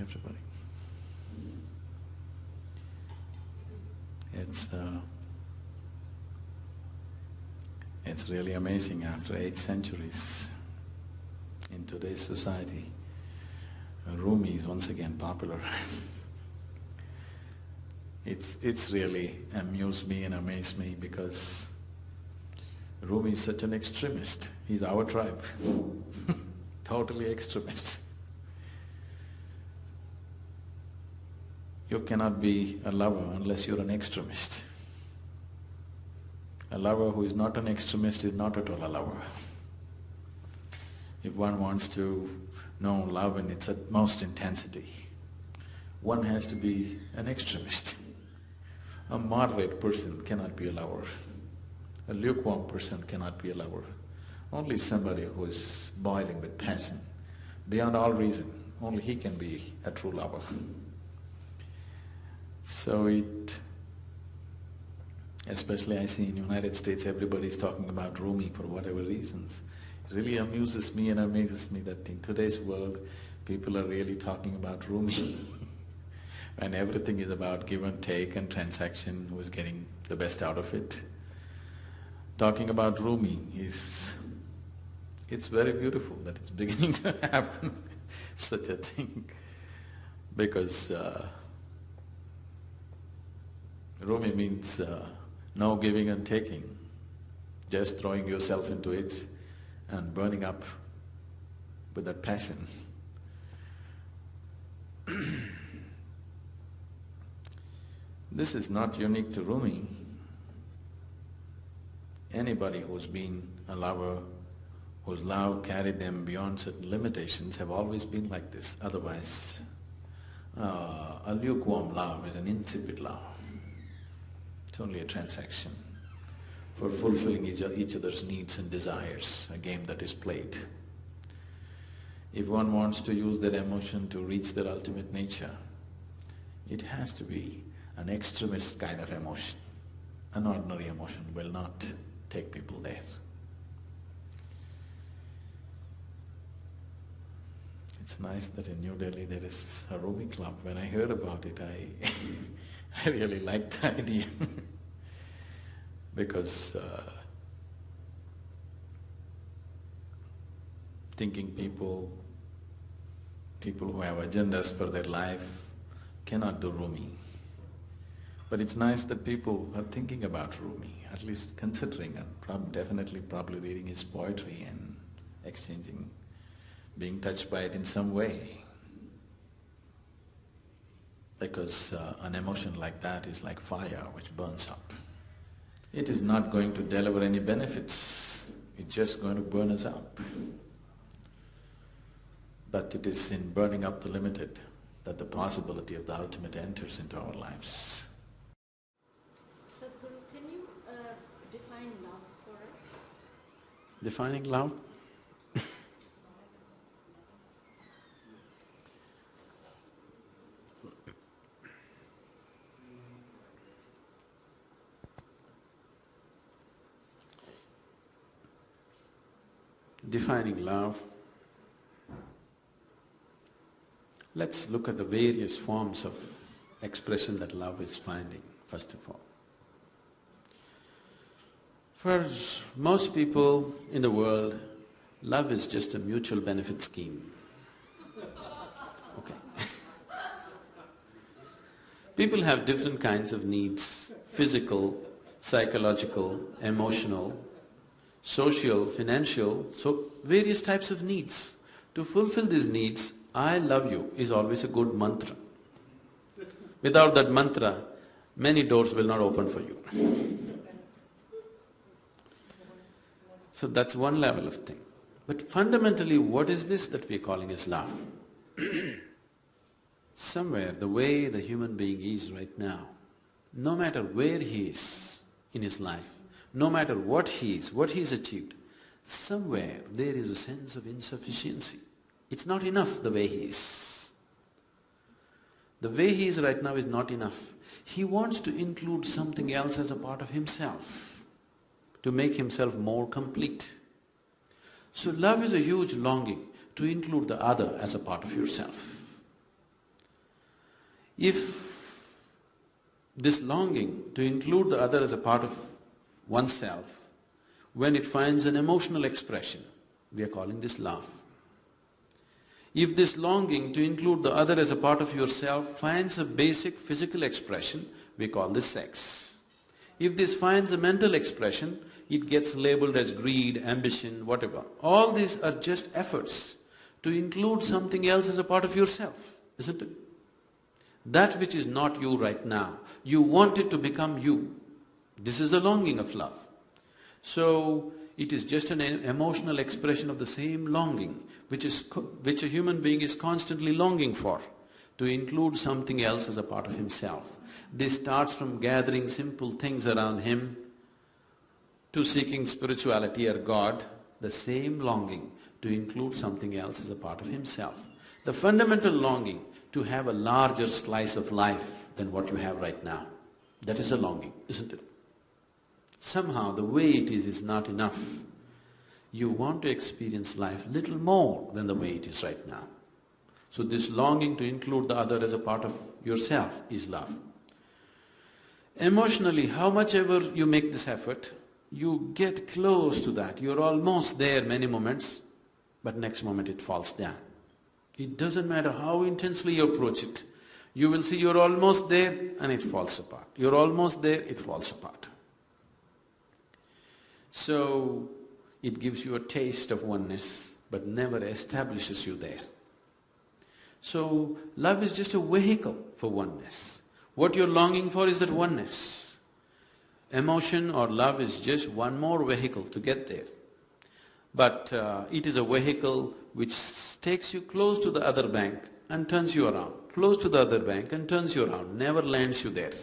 everybody. It's really amazing. After 8 centuries in today's society, Rumi is once again popular. It's really amused me and amazed me because Rumi is such an extremist. He's our tribe. Totally extremist. You cannot be a lover unless you're an extremist. A lover who is not an extremist is not at all a lover. If one wants to know love in its utmost intensity, one has to be an extremist. A moderate person cannot be a lover. A lukewarm person cannot be a lover. Only somebody who is boiling with passion, beyond all reason, only he can be a true lover. So especially I see in United States, everybody is talking about Rumi for whatever reasons. It really amuses me and amazes me that in today's world, people are really talking about Rumi. When everything is about give and take and transaction, who is getting the best out of it. Talking about Rumi it's very beautiful that it's beginning to happen, such a thing. Because Rumi means no giving and taking, just throwing yourself into it and burning up with that passion. This is not unique to Rumi. Anybody who's been a lover, whose love carried them beyond certain limitations have always been like this. Otherwise, a lukewarm love is an insipid love. It's only a transaction for fulfilling each other's needs and desires, a game that is played. If one wants to use their emotion to reach their ultimate nature, it has to be an extremist kind of emotion. An ordinary emotion will not take people there. It's nice that in New Delhi there is a Rumi club. When I heard about it, I really liked the idea because thinking people who have agendas for their life cannot do Rumi. But it's nice that people are thinking about Rumi, at least considering and definitely probably reading his poetry and exchanging, being touched by it in some way. Because an emotion like that is like fire which burns up. It is not going to deliver any benefits, it's just going to burn us up. But it is in burning up the limited that the possibility of the ultimate enters into our lives. Sadhguru, can you define love for us? Defining love? Defining love, let's look at the various forms of expression that love is finding, first of all. For most people in the world, love is just a mutual benefit scheme. Okay. People have different kinds of needs, physical, psychological, emotional, social, financial, so various types of needs. To fulfill these needs, I love you is always a good mantra. Without that mantra, many doors will not open for you. So that's one level of thing. But fundamentally, what is this that we're calling as love? Somewhere, the way the human being is right now, no matter where he is in his life, no matter what he's achieved, somewhere there is a sense of insufficiency. It's not enough the way he is. The way he is right now is not enough. He wants to include something else as a part of himself, to make himself more complete. So love is a huge longing to include the other as a part of yourself. If this longing to include the other as a part of oneself, when it finds an emotional expression, we are calling this love. If this longing to include the other as a part of yourself finds a basic physical expression, we call this sex. If this finds a mental expression, it gets labeled as greed, ambition, whatever. All these are just efforts to include something else as a part of yourself, isn't it? That which is not you right now, you want it to become you. This is the longing of love. So, it is just an emotional expression of the same longing which a human being is constantly longing for, to include something else as a part of himself. This starts from gathering simple things around him to seeking spirituality or God, the same longing to include something else as a part of himself. The fundamental longing to have a larger slice of life than what you have right now. That is a longing, isn't it? Somehow the way it is not enough. You want to experience life little more than the way it is right now. So this longing to include the other as a part of yourself is love. Emotionally, how much ever you make this effort, you get close to that. You're almost there many moments, but next moment it falls down. It doesn't matter how intensely you approach it. You will see you're almost there and it falls apart. You're almost there, it falls apart. So, it gives you a taste of oneness, but never establishes you there. So, love is just a vehicle for oneness. What you're longing for is that oneness. Emotion or love is just one more vehicle to get there. But it is a vehicle which takes you close to the other bank and turns you around, close to the other bank and turns you around, never lands you there.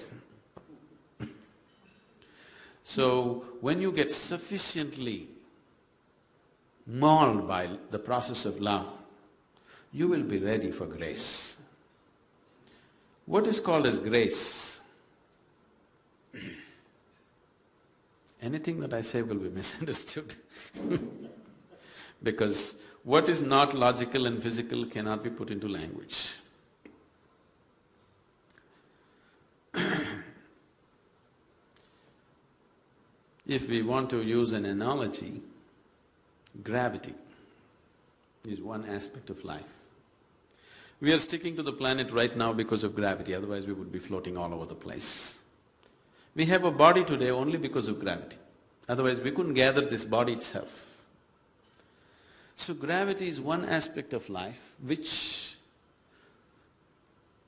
So, when you get sufficiently mauled by the process of love, you will be ready for grace. What is called as grace? Anything that I say will be misunderstood. Because what is not logical and physical cannot be put into language. If we want to use an analogy, gravity is one aspect of life. We are sticking to the planet right now because of gravity, otherwise we would be floating all over the place. We have a body today only because of gravity, otherwise we couldn't gather this body itself. So gravity is one aspect of life which,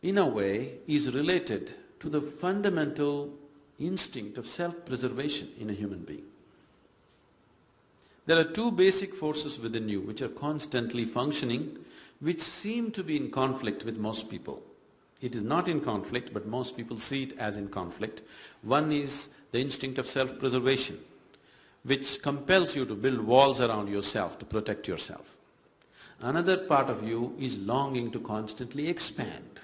in a way, is related to the fundamental instinct of self-preservation in a human being. There are two basic forces within you which are constantly functioning, which seem to be in conflict with most people. It is not in conflict, but most people see it as in conflict. One is the instinct of self-preservation, which compels you to build walls around yourself to protect yourself. Another part of you is longing to constantly expand.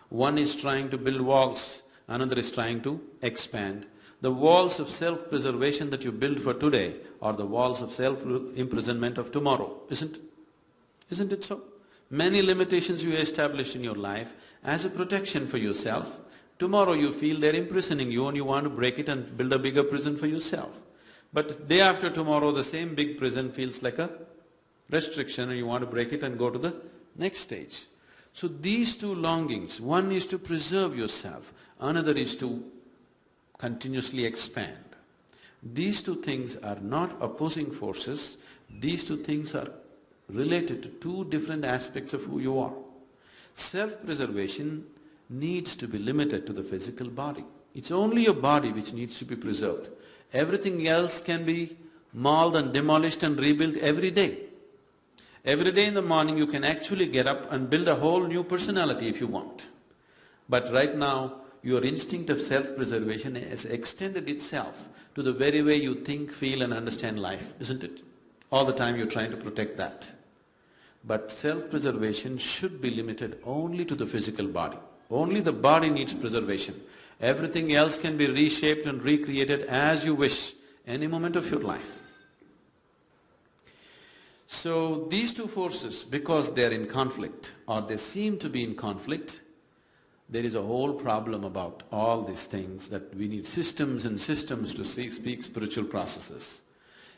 One is trying to build walls, another is trying to expand. The walls of self-preservation that you build for today are the walls of self-imprisonment of tomorrow, isn't it so? Many limitations you establish in your life as a protection for yourself, tomorrow you feel they're imprisoning you and you want to break it and build a bigger prison for yourself. But day after tomorrow, the same big prison feels like a restriction and you want to break it and go to the next stage. So these two longings, one is to preserve yourself, another is to continuously expand. These two things are not opposing forces, these two things are related to two different aspects of who you are. Self-preservation needs to be limited to the physical body. It's only your body which needs to be preserved. Everything else can be mauled and demolished and rebuilt every day. Every day in the morning you can actually get up and build a whole new personality if you want. But right now, your instinct of self-preservation has extended itself to the very way you think, feel and understand life, isn't it? All the time you're trying to protect that. But self-preservation should be limited only to the physical body. Only the body needs preservation. Everything else can be reshaped and recreated as you wish, any moment of your life. So these two forces, because they are in conflict or they seem to be in conflict, There is a whole problem about all these things that we need systems and systems to speak spiritual processes.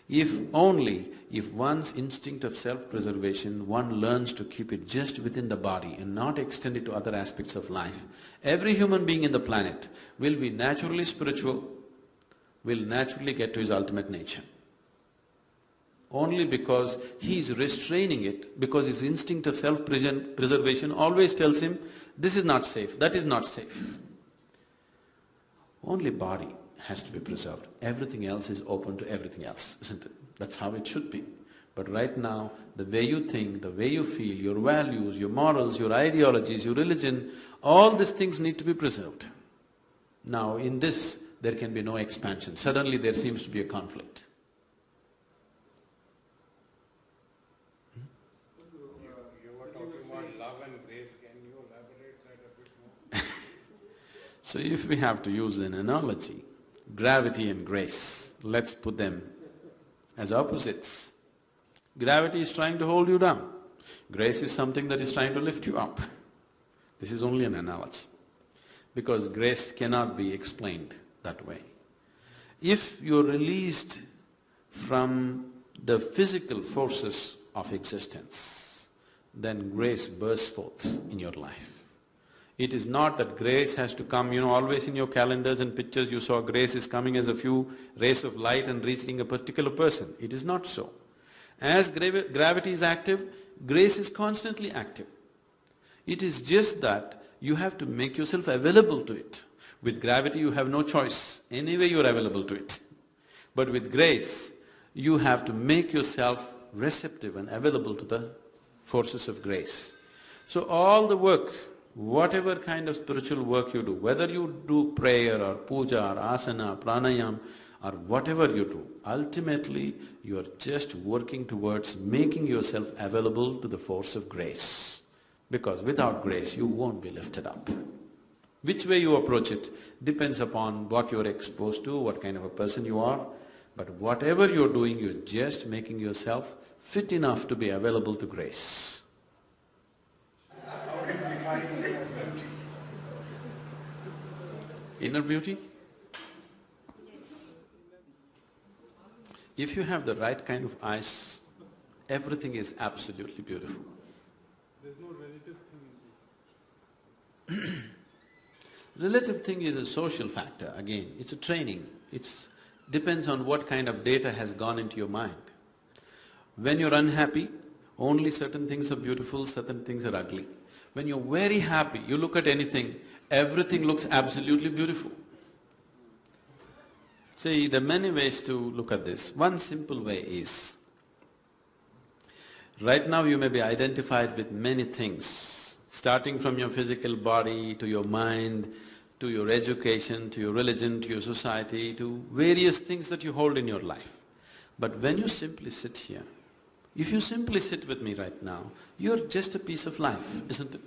If one's instinct of self-preservation, one learns to keep it just within the body and not extend it to other aspects of life, every human being in the planet will be naturally spiritual, will naturally get to his ultimate nature. Only because he is restraining it, because his instinct of self-preservation always tells him, this is not safe, that is not safe. Only body has to be preserved. Everything else is open to everything else, isn't it? That's how it should be. But right now, the way you think, the way you feel, your values, your morals, your ideologies, your religion, all these things need to be preserved. Now in this, there can be no expansion. Suddenly there seems to be a conflict. You were talking about love and grace. Can you elaborate that a bit more? So if we have to use an analogy, gravity and grace, let's put them as opposites. Gravity is trying to hold you down. Grace is something that is trying to lift you up. This is only an analogy, because grace cannot be explained that way. If you're released from the physical forces of existence, then grace bursts forth in your life. It is not that grace has to come, always in your calendars and pictures you saw grace is coming as a few rays of light and reaching a particular person. It is not so. As gravity is active, grace is constantly active. It is just that you have to make yourself available to it. With gravity you have no choice, anyway you are available to it. But with grace, you have to make yourself receptive and available to the forces of grace. So all the work, whatever kind of spiritual work you do, whether you do prayer or puja or asana, pranayam or whatever you do, ultimately you are just working towards making yourself available to the force of grace. Because without grace you won't be lifted up. Which way you approach it depends upon what you're exposed to, what kind of a person you are. But whatever you're doing, you're just making yourself fit enough to be available to grace. How do you define inner beauty? Inner beauty? Yes. If you have the right kind of eyes, everything is absolutely beautiful. There's no relative thing in this. Relative thing is a social factor, again, it's a training. It depends on what kind of data has gone into your mind. When you're unhappy, only certain things are beautiful, certain things are ugly. When you're very happy, you look at anything, everything looks absolutely beautiful. See, there are many ways to look at this. One simple way is, right now you may be identified with many things, starting from your physical body, to your mind, to your education, to your religion, to your society, to various things that you hold in your life. But when you simply sit here, if you simply sit with me right now, you're just a piece of life, isn't it?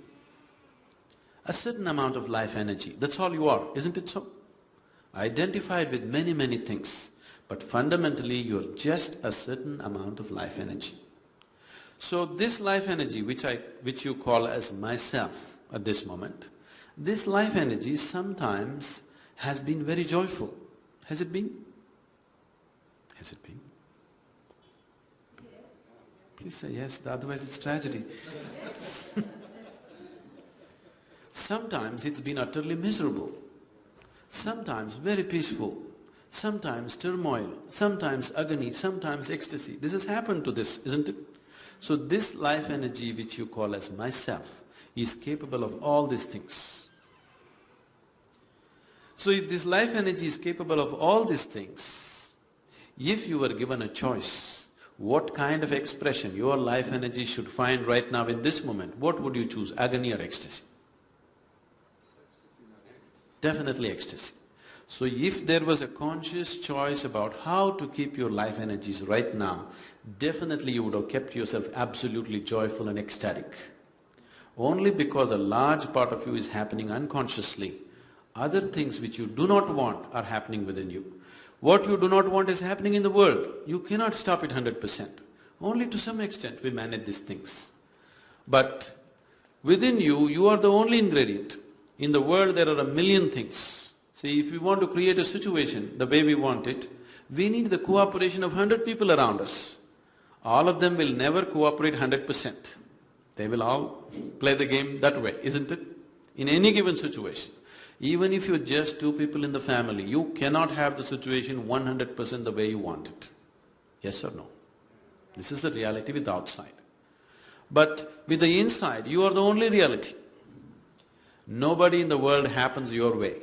A certain amount of life energy, that's all you are, isn't it so? Identified with many, many things, but fundamentally you're just a certain amount of life energy. So this life energy which you call as myself at this moment, this life energy sometimes has been very joyful. Has it been? Has it been? Please say yes, otherwise it's tragedy. Sometimes it's been utterly miserable, sometimes very peaceful, sometimes turmoil, sometimes agony, sometimes ecstasy. This has happened to this, isn't it? So this life energy which you call as myself is capable of all these things. So if this life energy is capable of all these things, if you were given a choice, what kind of expression your life energy should find right now in this moment, what would you choose, agony or ecstasy? Definitely ecstasy. So if there was a conscious choice about how to keep your life energies right now, definitely you would have kept yourself absolutely joyful and ecstatic. Only because a large part of you is happening unconsciously, other things which you do not want are happening within you. What you do not want is happening in the world. You cannot stop it 100%. Only to some extent we manage these things. But within you, you are the only ingredient. In the world there are a million things. See, if we want to create a situation the way we want it, we need the cooperation of 100 people around us. All of them will never cooperate 100%. They will all play the game that way, isn't it? In any given situation. Even if you're just two people in the family, you cannot have the situation 100% the way you want it. Yes or no? This is the reality with the outside. But with the inside, you are the only reality. Nobody in the world happens your way.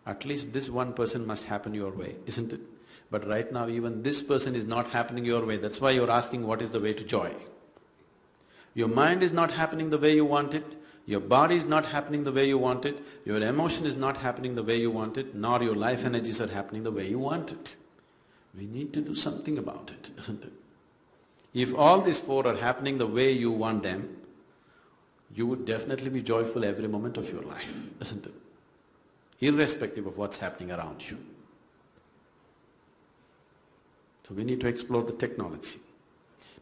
At least this one person must happen your way, isn't it? But right now even this person is not happening your way, that's why you're asking what is the way to joy. Your mind is not happening the way you want it, your body is not happening the way you want it, your emotion is not happening the way you want it, nor your life energies are happening the way you want it. We need to do something about it, isn't it? If all these four are happening the way you want them, you would definitely be joyful every moment of your life, isn't it? Irrespective of what's happening around you. So we need to explore the technology.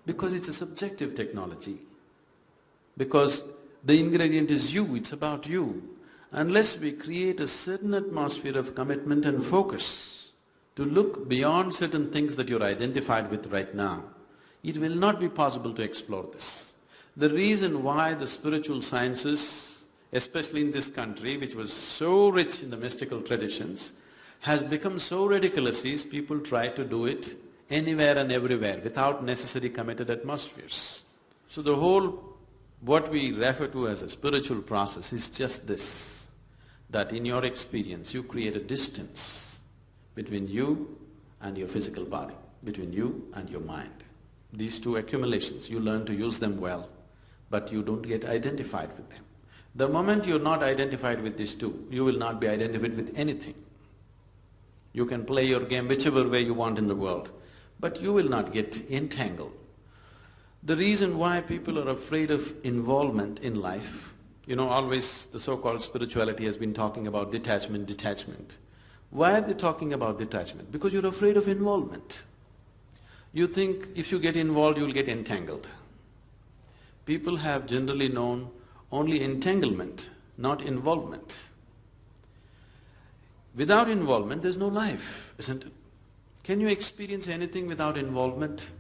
Because it's a subjective technology. Because the ingredient is you, it's about you. Unless we create a certain atmosphere of commitment and focus to look beyond certain things that you're identified with right now, it will not be possible to explore this. The reason why the spiritual sciences, especially in this country which was so rich in the mystical traditions, has become so ridiculous is people try to do it anywhere and everywhere without necessary committed atmospheres. So the whole, what we refer to as a spiritual process is just this, that in your experience you create a distance between you and your physical body, between you and your mind. These two accumulations, you learn to use them well, but you don't get identified with them. The moment you're not identified with these two, you will not be identified with anything. You can play your game whichever way you want in the world, but you will not get entangled. The reason why people are afraid of involvement in life, always the so-called spirituality has been talking about detachment, detachment. Why are they talking about detachment? Because you're afraid of involvement. You think if you get involved, you'll get entangled. People have generally known only entanglement, not involvement. Without involvement, there's no life, isn't it? Can you experience anything without involvement?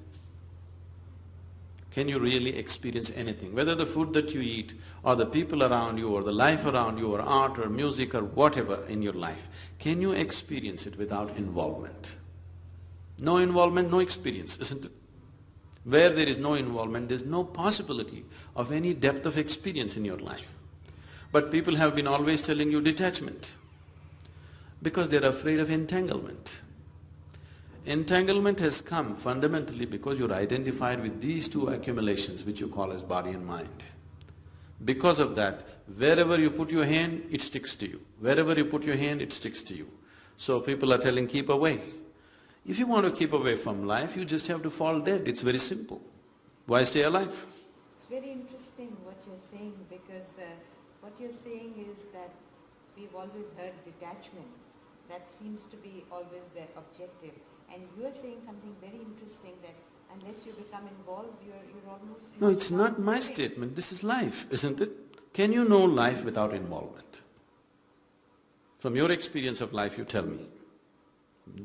Can you really experience anything? Whether the food that you eat, or the people around you, or the life around you, or art, or music, or whatever in your life, can you experience it without involvement? No involvement, no experience, isn't it? Where there is no involvement, there's no possibility of any depth of experience in your life. But people have been always telling you detachment, because they're afraid of entanglement. Entanglement has come fundamentally because you're identified with these two accumulations which you call as body and mind. Because of that, wherever you put your hand, it sticks to you. Wherever you put your hand, it sticks to you. So people are telling, keep away. If you want to keep away from life, you just have to fall dead. It's very simple. Why stay alive? It's very interesting what you're saying, because what you're saying is that we've always heard detachment. That seems to be always the objective. And you're saying something very interesting, that unless you become involved, you're almost… No, it's not my statement. This is life, isn't it? Can you know life without involvement? From your experience of life, you tell me.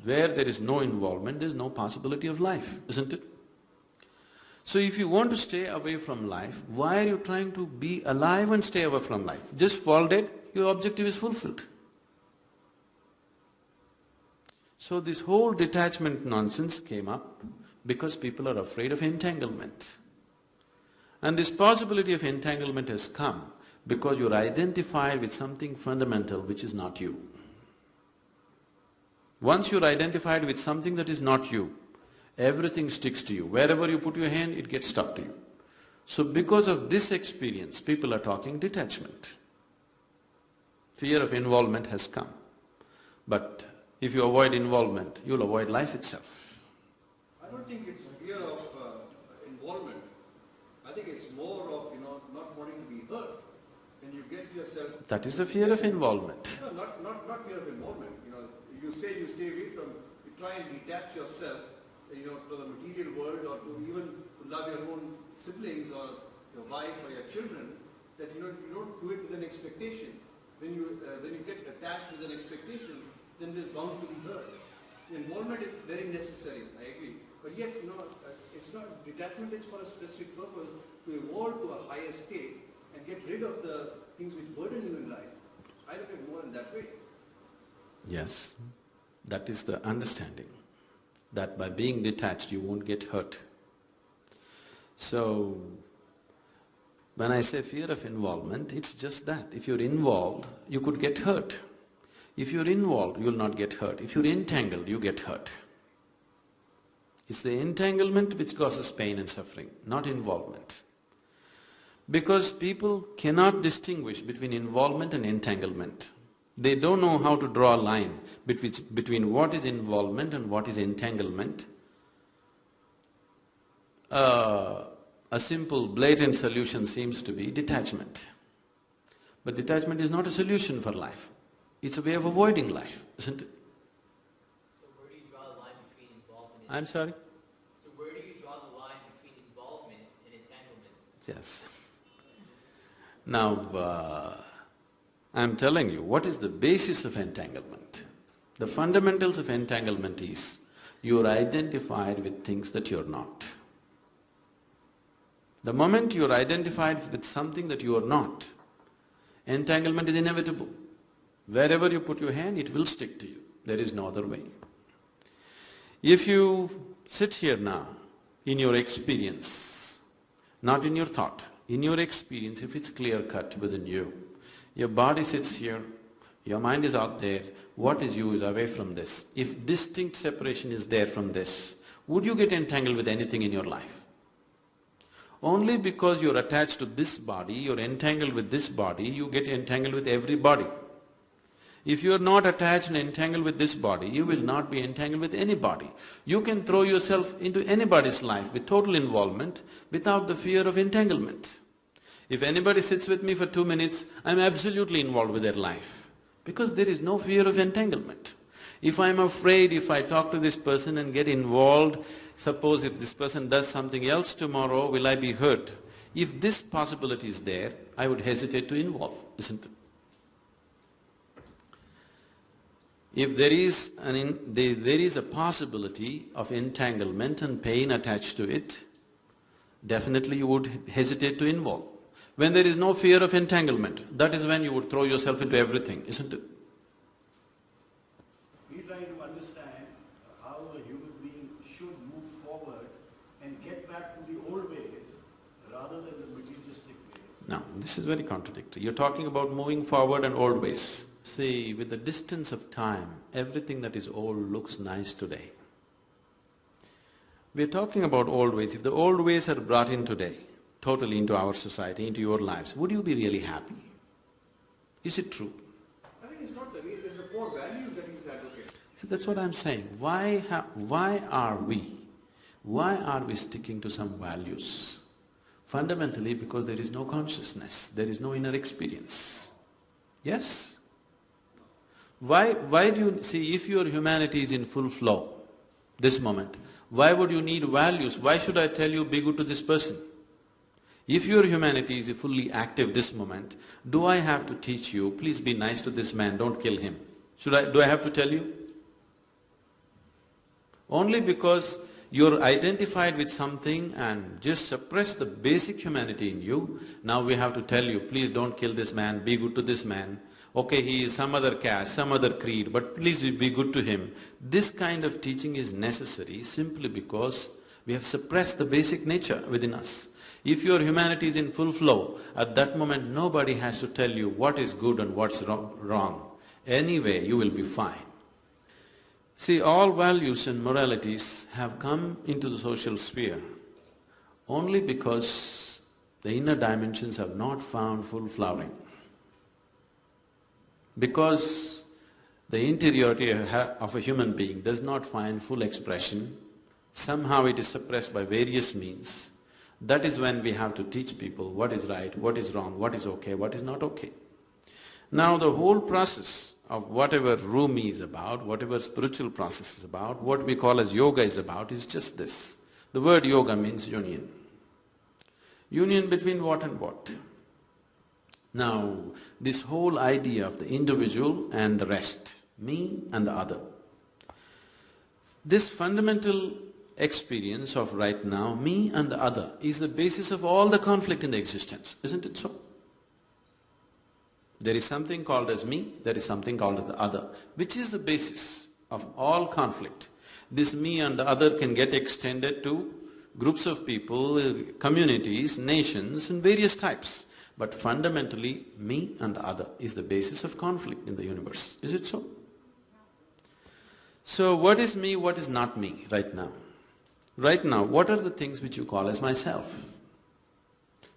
Where there is no involvement, there is no possibility of life, isn't it? So if you want to stay away from life, why are you trying to be alive and stay away from life? Just fall dead, your objective is fulfilled. So this whole detachment nonsense came up because people are afraid of entanglement. And this possibility of entanglement has come because you're identified with something fundamental which is not you. Once you're identified with something that is not you, everything sticks to you. Wherever you put your hand, it gets stuck to you. So because of this experience, people are talking detachment. Fear of involvement has come. But if you avoid involvement, you'll avoid life itself. I don't think it's fear of involvement. I think it's more of, not wanting to be hurt. When you get yourself… That is the fear of involvement. No, not fear of involvement. You say you stay away from… You try and detach yourself, to the material world, or to even to love your own siblings or your wife or your children, that you don't do it with an expectation. when you get attached with an expectation, then there's bound to be hurt. The involvement is very necessary, I agree. But yet, it's not, detachment is for a specific purpose, to evolve to a higher state and get rid of the things which burden you in life. I look at it more in that way. Yes, that is the understanding, that by being detached you won't get hurt. So, when I say fear of involvement, it's just that. If you're involved, you could get hurt. If you're involved, you'll not get hurt. If you're entangled, you get hurt. It's the entanglement which causes pain and suffering, not involvement. Because people cannot distinguish between involvement and entanglement. They don't know how to draw a line between what is involvement and what is entanglement. A simple, blatant solution seems to be detachment. But detachment is not a solution for life. It's a way of avoiding life, isn't it? So where do you draw the line between involvement and… I'm sorry? So where do you draw the line between involvement and entanglement? Yes. Now, I'm telling you, what is the basis of entanglement? The fundamentals of entanglement is, you're identified with things that you're not. The moment you're identified with something that you are not, entanglement is inevitable. Wherever you put your hand, it will stick to you. There is no other way. If you sit here now, in your experience, not in your thought, in your experience, if it's clear-cut within you, your body sits here, your mind is out there, what is you is away from this. If distinct separation is there from this, would you get entangled with anything in your life? Only because you're attached to this body, you're entangled with this body, you get entangled with every body. If you are not attached and entangled with this body, you will not be entangled with any body. You can throw yourself into anybody's life with total involvement without the fear of entanglement. If anybody sits with me for 2 minutes, I'm absolutely involved with their life, because there is no fear of entanglement. If I'm afraid, if I talk to this person and get involved, suppose if this person does something else tomorrow, will I be hurt? If this possibility is there, I would hesitate to involve, isn't it? If there is a possibility of entanglement and pain attached to it, definitely you would hesitate to involve. When there is no fear of entanglement, that is when you would throw yourself into everything, isn't it? We're trying to understand how a human being should move forward and get back to the old ways rather than the materialistic ways. Now, this is very contradictory. You're talking about moving forward and old ways. See, with the distance of time, everything that is old looks nice today. We're talking about old ways. If the old ways are brought in today, totally into our society, into your lives, would you be really happy? Is it true? I think it's not the way, it's the core values that he's advocating. See, that's what I'm saying. Why are we sticking to some values? Fundamentally because there is no consciousness, there is no inner experience. Yes? Why do you… see, if your humanity is in full flow, this moment, why would you need values? Why should I tell you, be good to this person? If your humanity is fully active this moment, do I have to teach you, please be nice to this man, don't kill him? Do I have to tell you? Only because you're identified with something and just suppress the basic humanity in you, now we have to tell you, please don't kill this man, be good to this man. Okay, he is some other caste, some other creed, but please be good to him. This kind of teaching is necessary simply because we have suppressed the basic nature within us. If your humanity is in full flow, at that moment nobody has to tell you what is good and what's wrong. Anyway, you will be fine. See, all values and moralities have come into the social sphere only because the inner dimensions have not found full flowering. Because the interiority of a human being does not find full expression, somehow it is suppressed by various means. That is when we have to teach people what is right, what is wrong, what is okay, what is not okay. Now the whole process of whatever Rumi is about, whatever spiritual process is about, what we call as yoga is about, is just this. The word yoga means union. Union between what and what? Now, this whole idea of the individual and the rest, me and the other, this fundamental experience of right now, me and the other, is the basis of all the conflict in the existence, isn't it so? There is something called as me, there is something called as the other, which is the basis of all conflict. This me and the other can get extended to groups of people, communities, nations, and various types. But fundamentally, me and the other is the basis of conflict in the universe. Is it so? So what is me, what is not me right now? Right now, what are the things which you call as myself?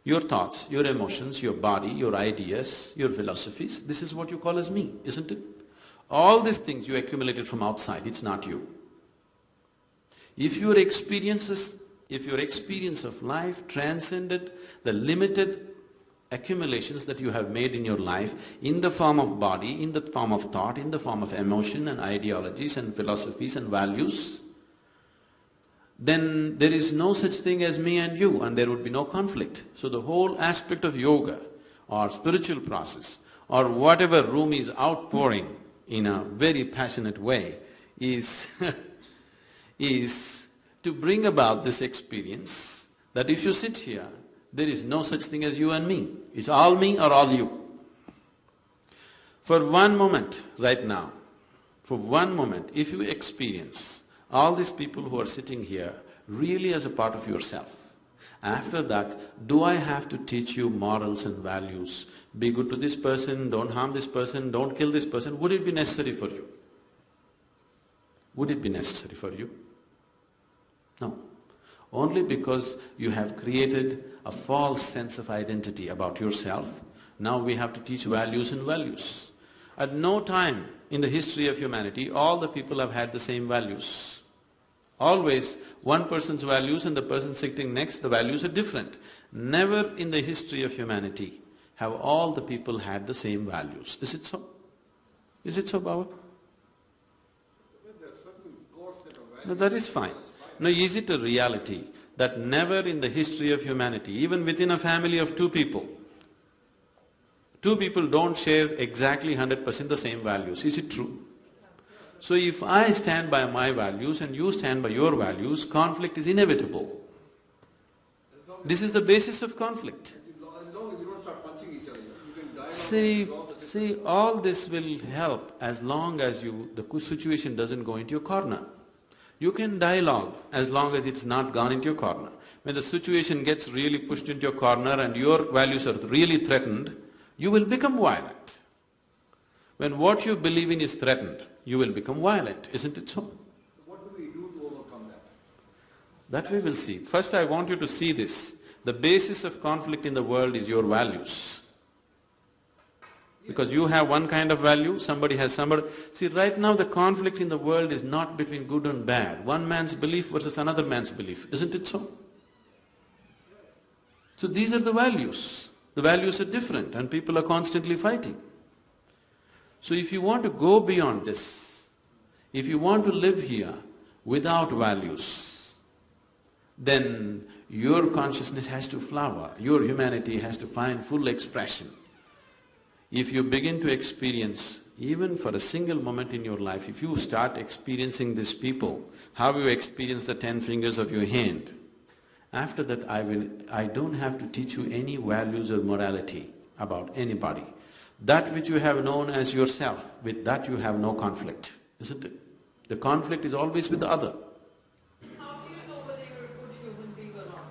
Your thoughts, your emotions, your body, your ideas, your philosophies, this is what you call as me, isn't it? All these things you accumulated from outside, it's not you. If your experience of life transcended the limited accumulations that you have made in your life in the form of body, in the form of thought, in the form of emotion and ideologies and philosophies and values, then there is no such thing as me and you, and there would be no conflict. So the whole aspect of yoga or spiritual process or whatever Rumi is outpouring in a very passionate way is is to bring about this experience that if you sit here, there is no such thing as you and me. It's all me or all you. For one moment right now, for one moment, if you experience all these people who are sitting here really as a part of yourself, after that, do I have to teach you morals and values? Be good to this person, don't harm this person, don't kill this person. Would it be necessary for you? Would it be necessary for you? No. Only because you have created a false sense of identity about yourself, now we have to teach values and values. At no time in the history of humanity, all the people have had the same values. Always one person's values and the person sitting next, the values are different. Never in the history of humanity have all the people had the same values. Is it so? Is it so, Baba? No, that is fine. No, is it a reality that never in the history of humanity, even within a family of two people don't share exactly 100% the same values? Is it true? So if I stand by my values and you stand by your values, conflict is inevitable. This is the basis of conflict. As long as you don't start punching each other, you can dialogue. See, all this will help as long as the situation doesn't go into your corner. You can dialogue as long as it's not gone into your corner. When the situation gets really pushed into your corner and your values are really threatened, you will become violent. When what you believe in is threatened, you will become violent, isn't it so? What do we do to overcome that? That we will see. First I want you to see this. The basis of conflict in the world is your values. Because you have one kind of value, somebody has somebody… See, right now the conflict in the world is not between good and bad, one man's belief versus another man's belief, isn't it so? So these are the values. The values are different and people are constantly fighting. So if you want to go beyond this, if you want to live here without values, then your consciousness has to flower, your humanity has to find full expression. If you begin to experience, even for a single moment in your life, if you start experiencing these people, how you experience the 10 fingers of your hand, after that I don't have to teach you any values or morality about anybody. That which you have known as yourself, with that you have no conflict, isn't it? The conflict is always with the other. How do you know whether you're a good human being or not?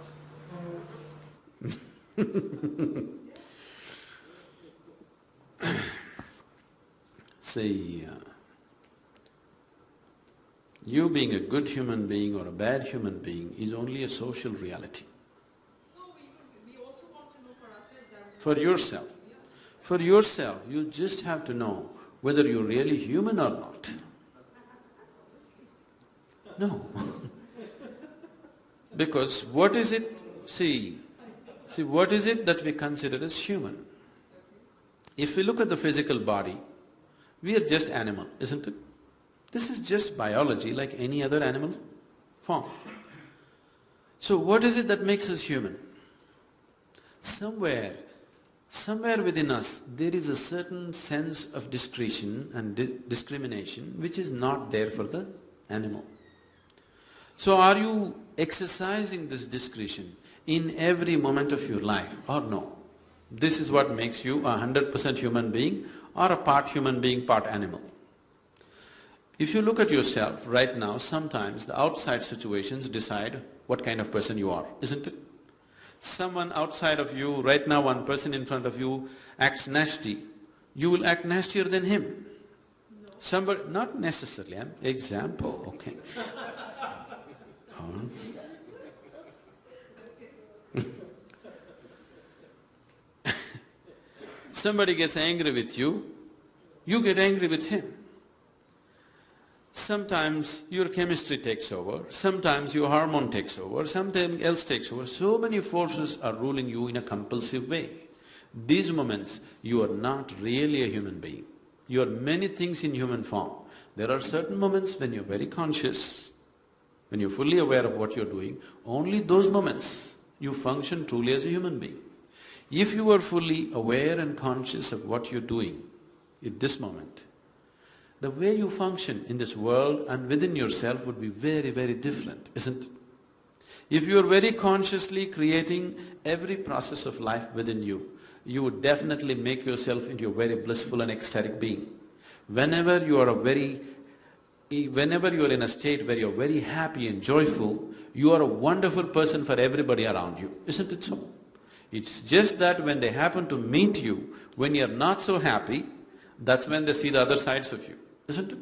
See, you being a good human being or a bad human being is only a social reality. No, we also want to know for ourselves. For yourself. For yourself, you just have to know whether you're really human or not. No. Because what is it… See, what is it that we consider as human? If we look at the physical body, we are just animal, isn't it? This is just biology like any other animal form. So what is it that makes us human? Somewhere Somewhere within us, there is a certain sense of discretion and discrimination which is not there for the animal. So are you exercising this discretion in every moment of your life or no? This is what makes you 100% human being or a part human being, part animal. If you look at yourself right now, sometimes the outside situations decide what kind of person you are, isn't it? Someone outside of you, right now one person in front of you acts nasty, you will act nastier than him. No. Somebody… not necessarily, I'm example, okay. Somebody gets angry with you, you get angry with him. Sometimes your chemistry takes over, sometimes your hormone takes over, something else takes over. So many forces are ruling you in a compulsive way. These moments, you are not really a human being. You are many things in human form. There are certain moments when you're very conscious, when you're fully aware of what you're doing, only those moments you function truly as a human being. If you are fully aware and conscious of what you're doing at this moment, the way you function in this world and within yourself would be very, very different, isn't it? If you are very consciously creating every process of life within you, you would definitely make yourself into a very blissful and ecstatic being. Whenever you are in a state where you're very happy and joyful, you are a wonderful person for everybody around you, isn't it so? It's just that when they happen to meet you, when you're not so happy, that's when they see the other sides of you, isn't it?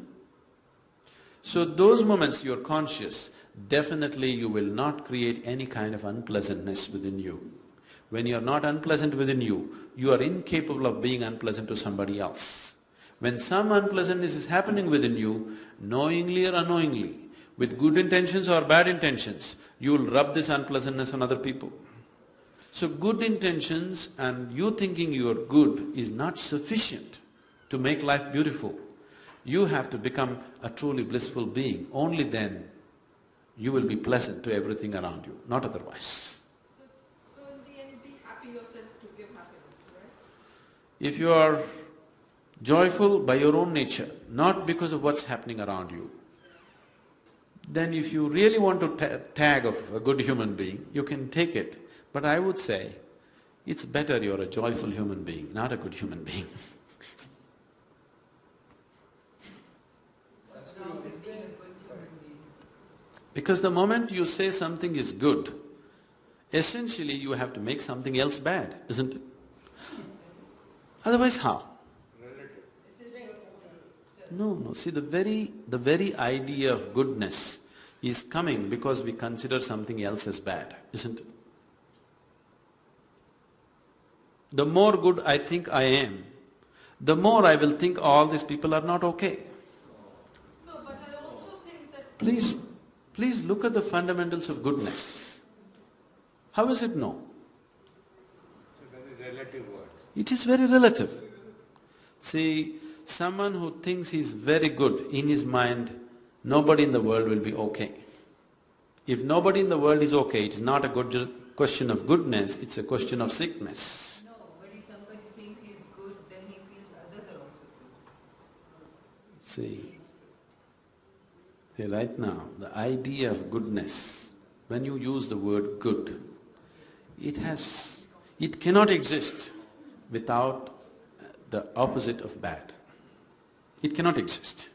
So those moments you're conscious, definitely you will not create any kind of unpleasantness within you. When you're not unpleasant within you, you are incapable of being unpleasant to somebody else. When some unpleasantness is happening within you, knowingly or unknowingly, with good intentions or bad intentions, you will rub this unpleasantness on other people. So good intentions and you thinking you are good is not sufficient to make life beautiful. You have to become a truly blissful being. Only then you will be pleasant to everything around you, not otherwise. So in the end, be happy yourself to give happiness, right? If you are joyful by your own nature, not because of what's happening around you, then if you really want to tag of a good human being, you can take it. But I would say, it's better you're a joyful human being, not a good human being. Because the moment you say something is good, essentially you have to make something else bad, isn't it? Otherwise how? No, see the very idea of goodness is coming because we consider something else as bad, isn't it? The more good I think I am, the more I will think all these people are not okay. No, but I also think that… Please look at the fundamentals of goodness. How is it no? It's a very relative word. It is very relative. See, someone who thinks he's very good in his mind, nobody in the world will be okay. If nobody in the world is okay, it's not a good question of goodness, it's a question of sickness. No, but if somebody thinks he's good, then he feels others are also good. See, right now, the idea of goodness, when you use the word good, it cannot exist without the opposite of bad. It cannot exist.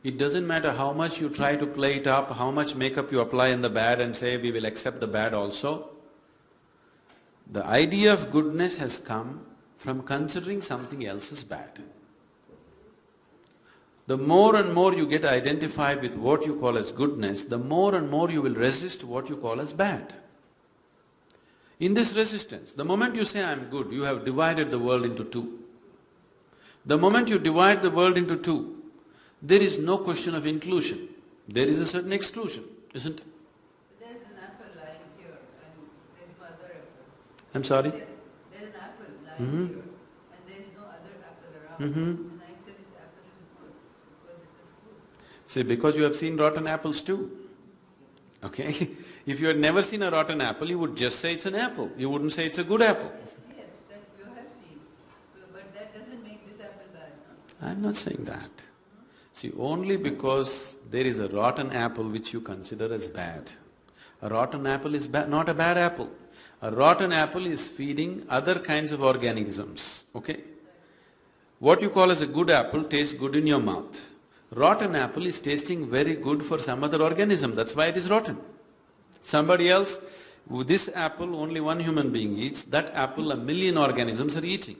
It doesn't matter how much you try to play it up, how much makeup you apply in the bad and say we will accept the bad also. The idea of goodness has come from considering something else as bad. The more and more you get identified with what you call as goodness, the more and more you will resist what you call as bad. In this resistance, the moment you say, I am good, you have divided the world into two. The moment you divide the world into two, there is no question of inclusion. There is a certain exclusion, isn't it? There's an apple lying here and there's no other apple. I'm sorry? There's an apple lying here and there's no other apple around. And I say this apple is good because it is good. See, because you have seen rotten apples too. okay? If you had never seen a rotten apple, you would just say it's an apple. You wouldn't say it's a good apple. Yes, that you have seen. But that doesn't make this apple bad, no? I'm not saying that. See, only because there is a rotten apple which you consider as bad. A rotten apple is not a bad apple. A rotten apple is feeding other kinds of organisms, okay? What you call as a good apple tastes good in your mouth. Rotten apple is tasting very good for some other organism, that's why it is rotten. Somebody else, this apple only one human being eats, that apple a million organisms are eating.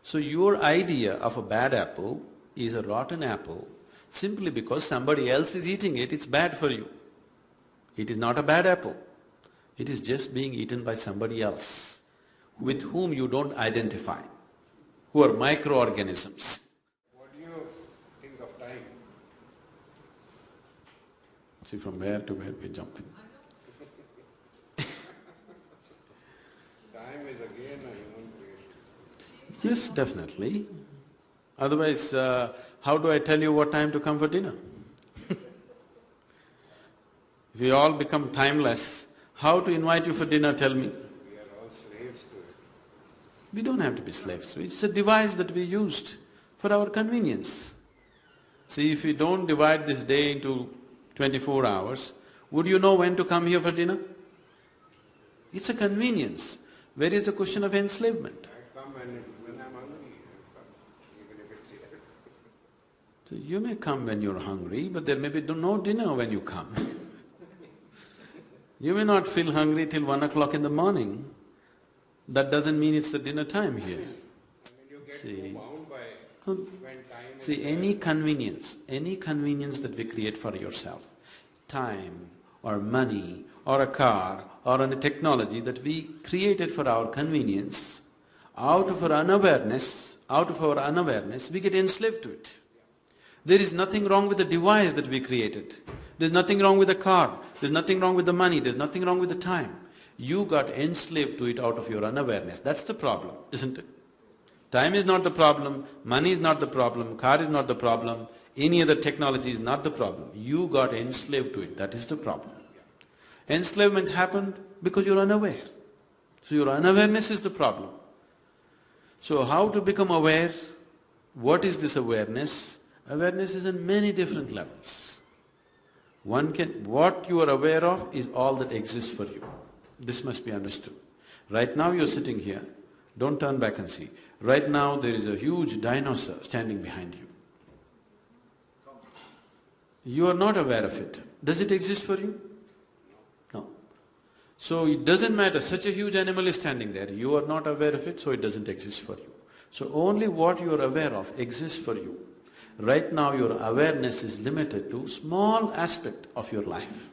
So your idea of a bad apple is a rotten apple simply because somebody else is eating it, it's bad for you. It is not a bad apple. It is just being eaten by somebody else with whom you don't identify, who are microorganisms. What do you think of time? See, from where to where we jumping. Time is again a human creation. Yes, definitely. Otherwise, how do I tell you what time to come for dinner? If we all become timeless, how to invite you for dinner, tell me? We are all slaves to it. We don't have to be slaves to it. It's a device that we used for our convenience. See, if we don't divide this day into 24 hours, would you know when to come here for dinner? It's a convenience. Where is the question of enslavement? I come and when I'm hungry, I come, even if it's here. So you may come when you're hungry, but there may be no dinner when you come. You may not feel hungry till 1 o'clock in the morning. That doesn't mean it's the dinner time here. I mean, you get See. bound by Hmm. when time is See, there. any convenience that we create for yourself, time or money or a car or a technology that we created for our convenience, out of our unawareness, we get enslaved to it. There is nothing wrong with the device that we created. There's nothing wrong with the car, there's nothing wrong with the money, there's nothing wrong with the time. You got enslaved to it out of your unawareness. That's the problem, isn't it? Time is not the problem, money is not the problem, car is not the problem, any other technology is not the problem. You got enslaved to it, that is the problem. Enslavement happened because you're unaware. So your unawareness is the problem. So how to become aware? What is this awareness? Awareness is in many different levels. What you are aware of is all that exists for you. This must be understood. Right now you're sitting here, don't turn back and see. Right now there is a huge dinosaur standing behind you. You are not aware of it. Does it exist for you? No. So it doesn't matter, such a huge animal is standing there, you are not aware of it, so it doesn't exist for you. So only what you are aware of exists for you. Right now your awareness is limited to small aspect of your life.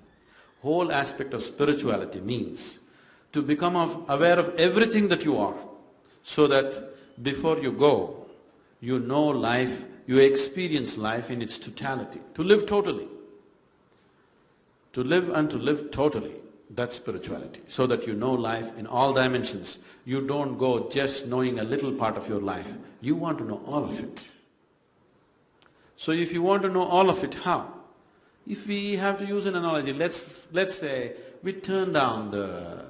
Whole aspect of spirituality means to become aware of everything that you are, so that before you go, you know life, you experience life in its totality, to live totally. To live and to live totally, that's spirituality, so that you know life in all dimensions. You don't go just knowing a little part of your life, you want to know all of it. So if you want to know all of it, how? If we have to use an analogy, let's say we turn down the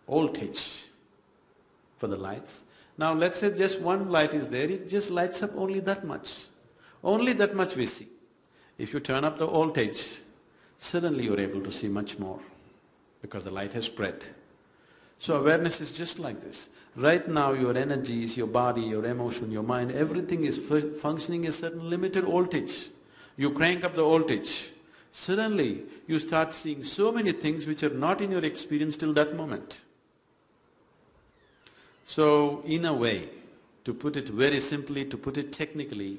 voltage for the lights. Now let's say just one light is there, it just lights up only that much. Only that much we see. If you turn up the voltage, suddenly you're able to see much more because the light has spread. So awareness is just like this. Right now your energies, your body, your emotion, your mind, everything is functioning a certain limited voltage. You crank up the voltage, suddenly you start seeing so many things which are not in your experience till that moment. So in a way, to put it very simply, to put it technically,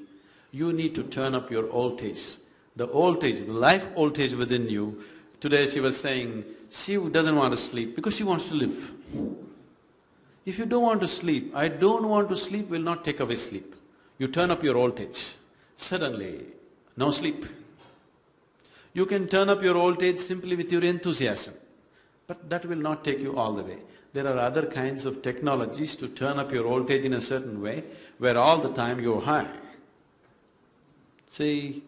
you need to turn up your voltage. The voltage, the life voltage within you. Today she was saying, she doesn't want to sleep because she wants to live. If you don't want to sleep, I don't want to sleep will not take away sleep. You turn up your voltage, suddenly no sleep. You can turn up your voltage simply with your enthusiasm, but that will not take you all the way. There are other kinds of technologies to turn up your voltage in a certain way, where all the time you're high. See,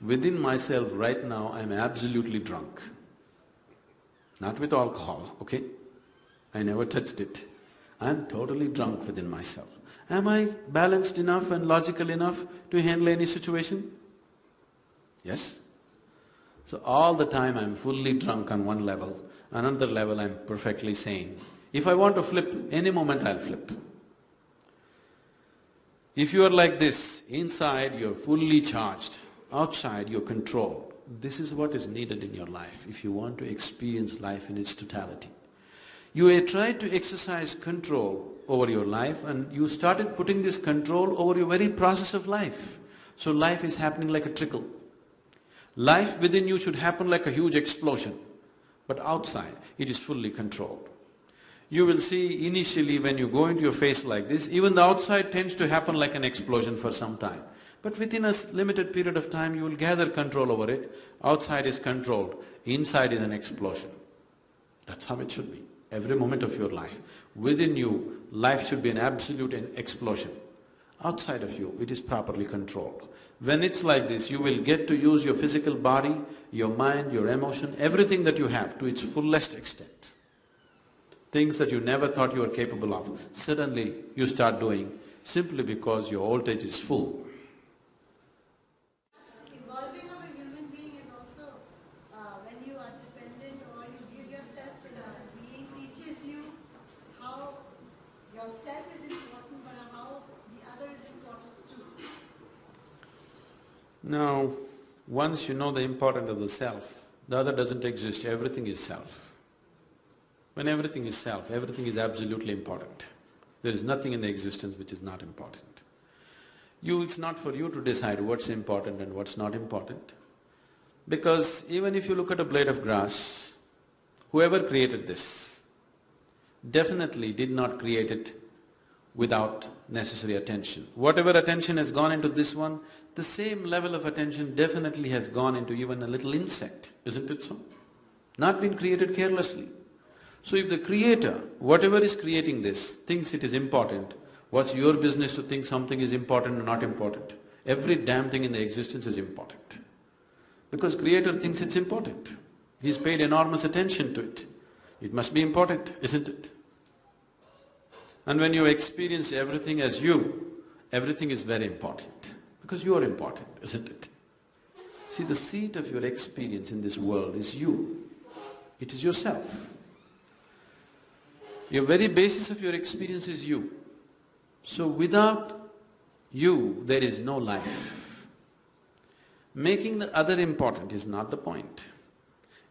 Within myself right now I'm absolutely drunk. Not with alcohol, okay? I never touched it. I'm totally drunk within myself. Am I balanced enough and logical enough to handle any situation? Yes? So all the time I'm fully drunk on one level, another level I'm perfectly sane. If I want to flip, any moment I'll flip. If you are like this, inside you're fully charged, outside you're controlled. This is what is needed in your life if you want to experience life in its totality. You tried to exercise control over your life and you started putting this control over your very process of life. So life is happening like a trickle. Life within you should happen like a huge explosion, but outside it is fully controlled. You will see initially when you go into your face like this, even the outside tends to happen like an explosion for some time. But within a limited period of time you will gather control over it, outside is controlled, inside is an explosion. That's how it should be. Every moment of your life. Within you, life should be an absolute explosion. Outside of you, it is properly controlled. When it's like this, you will get to use your physical body, your mind, your emotion, everything that you have to its fullest extent. Things that you never thought you were capable of, suddenly you start doing simply because your voltage is full. Evolving of a human being is also when you are dependent or you give yourself to another being teaches you how yourself is important but how the other is important too. Now, once you know the importance of the self, the other doesn't exist, everything is self. When everything is self, everything is absolutely important. There is nothing in the existence which is not important. It's not for you to decide what's important and what's not important. Because even if you look at a blade of grass, whoever created this definitely did not create it without necessary attention. Whatever attention has gone into this one, the same level of attention definitely has gone into even a little insect, isn't it so? Not been created carelessly. So if the creator, whatever is creating this, thinks it is important, what's your business to think something is important or not important? Every damn thing in the existence is important. Because creator thinks it's important. He's paid enormous attention to it. It must be important, isn't it? And when you experience everything as you, everything is very important. Because you are important, isn't it? See, the seat of your experience in this world is you. It is yourself. Your very basis of your experience is you. So without you, there is no life. Making the other important is not the point.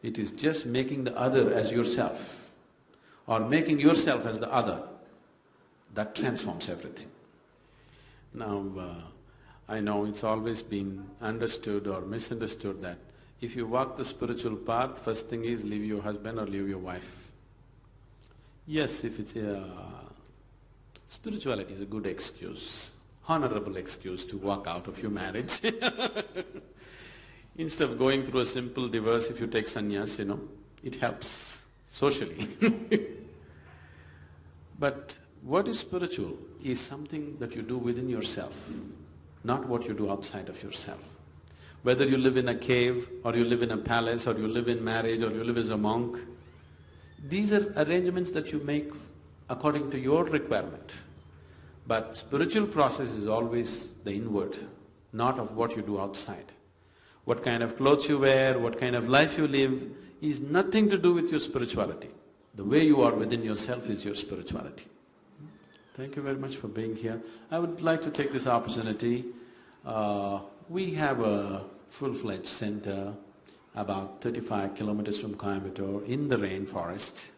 It is just making the other as yourself, or making yourself as the other. That transforms everything. Now, I know it's always been understood or misunderstood that if you walk the spiritual path, first thing is leave your husband or leave your wife. Yes, if it's spirituality is a good excuse, honorable excuse to walk out of your marriage. Instead of going through a simple divorce, if you take sannyas, it helps socially. But what is spiritual is something that you do within yourself, not what you do outside of yourself. Whether you live in a cave, or you live in a palace, or you live in marriage, or you live as a monk, these are arrangements that you make according to your requirement. But spiritual process is always the inward, not of what you do outside. What kind of clothes you wear, what kind of life you live is nothing to do with your spirituality. The way you are within yourself is your spirituality. Thank you very much for being here. I would like to take this opportunity. We have a full-fledged center about 35 kilometers from Coimbatore in the rainforest.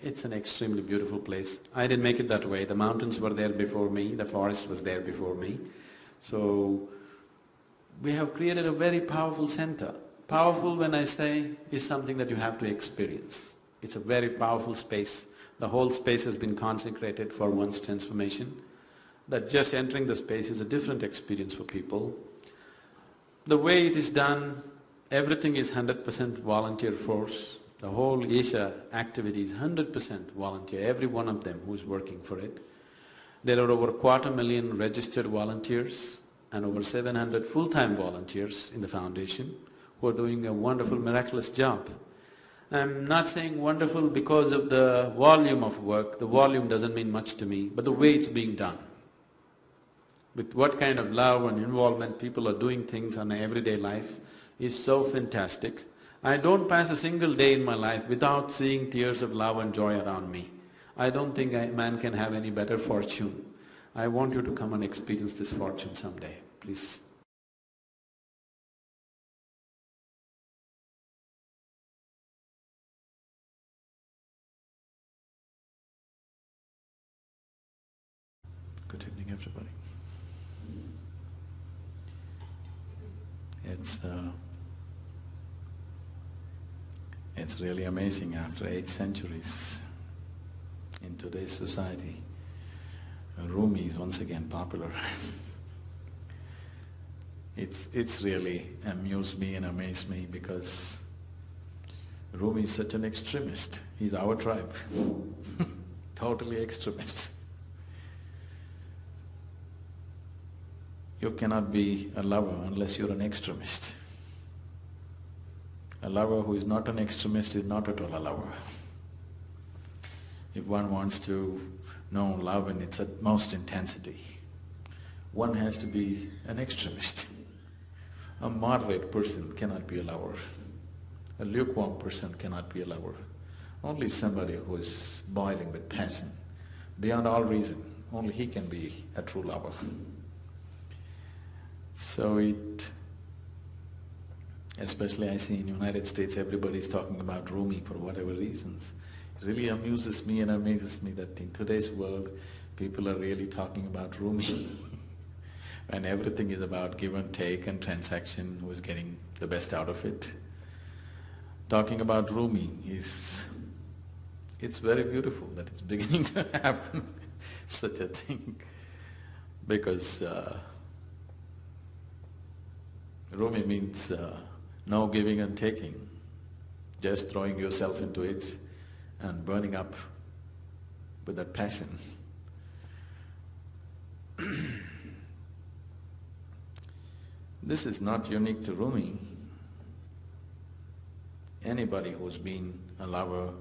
It's an extremely beautiful place. I didn't make it that way. The mountains were there before me, the forest was there before me. So we have created a very powerful center. Powerful, when I say, is something that you have to experience. It's a very powerful space. The whole space has been consecrated for one's transformation. That just entering the space is a different experience for people. The way it is done, everything is 100% volunteer force. The whole Asia activity is 100% volunteer, every one of them who is working for it. There are over 250,000 registered volunteers. and over 700 full-time volunteers in the foundation who are doing a wonderful, miraculous job. I'm not saying wonderful because of the volume of work. The volume doesn't mean much to me, but the way it's being done. With what kind of love and involvement people are doing things on everyday life is so fantastic. I don't pass a single day in my life without seeing tears of love and joy around me. I don't think a man can have any better fortune. I want you to come and experience this fortune someday, please. Good evening, everybody. It's really amazing after 8 centuries in today's society, Rumi is once again popular. It's really amused me and amazed me because Rumi is such an extremist. He's our tribe, totally extremist. You cannot be a lover unless you're an extremist. A lover who is not an extremist is not at all a lover. If one wants to know love in its utmost intensity, one has to be an extremist. A moderate person cannot be a lover. A lukewarm person cannot be a lover. Only somebody who is boiling with passion, beyond all reason, only he can be a true lover. So especially I see in United States, everybody is talking about Rumi for whatever reasons. It really amuses me and amazes me that in today's world, people are really talking about Rumi when everything is about give and take and transaction, who is getting the best out of it. Talking about Rumi it's very beautiful that it's beginning to happen, such a thing, because Rumi means no giving and taking, just throwing yourself into it and burning up with that passion. This is not unique to Rumi. Anybody who's been a lover,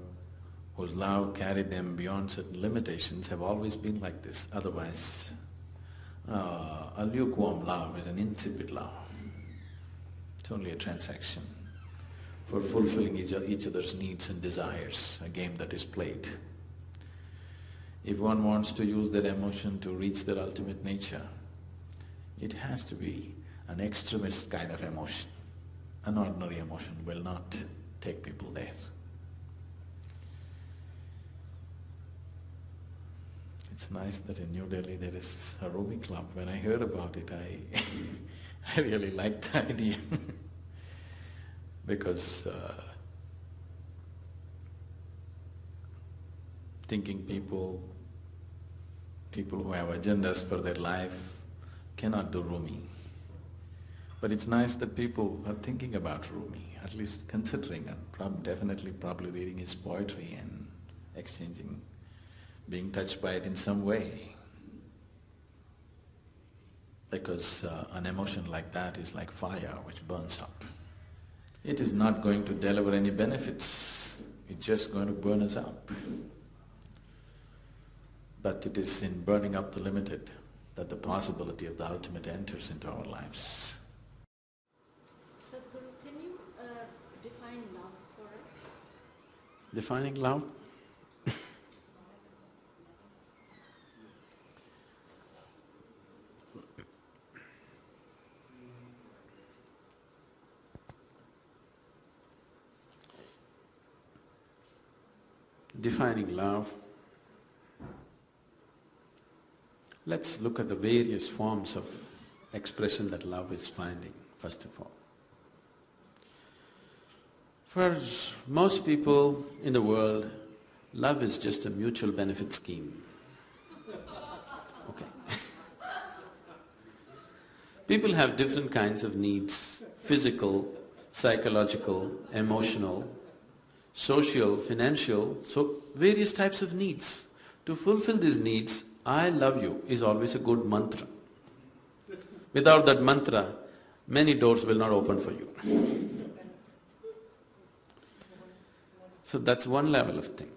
whose love carried them beyond certain limitations have always been like this. Otherwise, a lukewarm love is an insipid love. It's only a transaction for fulfilling each other's needs and desires, a game that is played. If one wants to use their emotion to reach their ultimate nature, it has to be an extremist kind of emotion. An ordinary emotion will not take people there. It's nice that in New Delhi there is a Rumi club. When I heard about it, I really liked the idea because thinking people who have agendas for their life cannot do Rumi. But it's nice that people are thinking about Rumi, at least considering and definitely probably reading his poetry and exchanging, being touched by it in some way. Because an emotion like that is like fire which burns up. It is not going to deliver any benefits, it's just going to burn us up. But it is in burning up the limited that the possibility of the ultimate enters into our lives. Sadhguru, can you define love for us? Defining love? Defining love, let's look at the various forms of expression that love is finding, first of all. For most people in the world, love is just a mutual benefit scheme. Okay. People have different kinds of needs, physical, psychological, emotional, social, financial, so various types of needs. To fulfill these needs, I love you is always a good mantra. Without that mantra, many doors will not open for you. So that's one level of thing.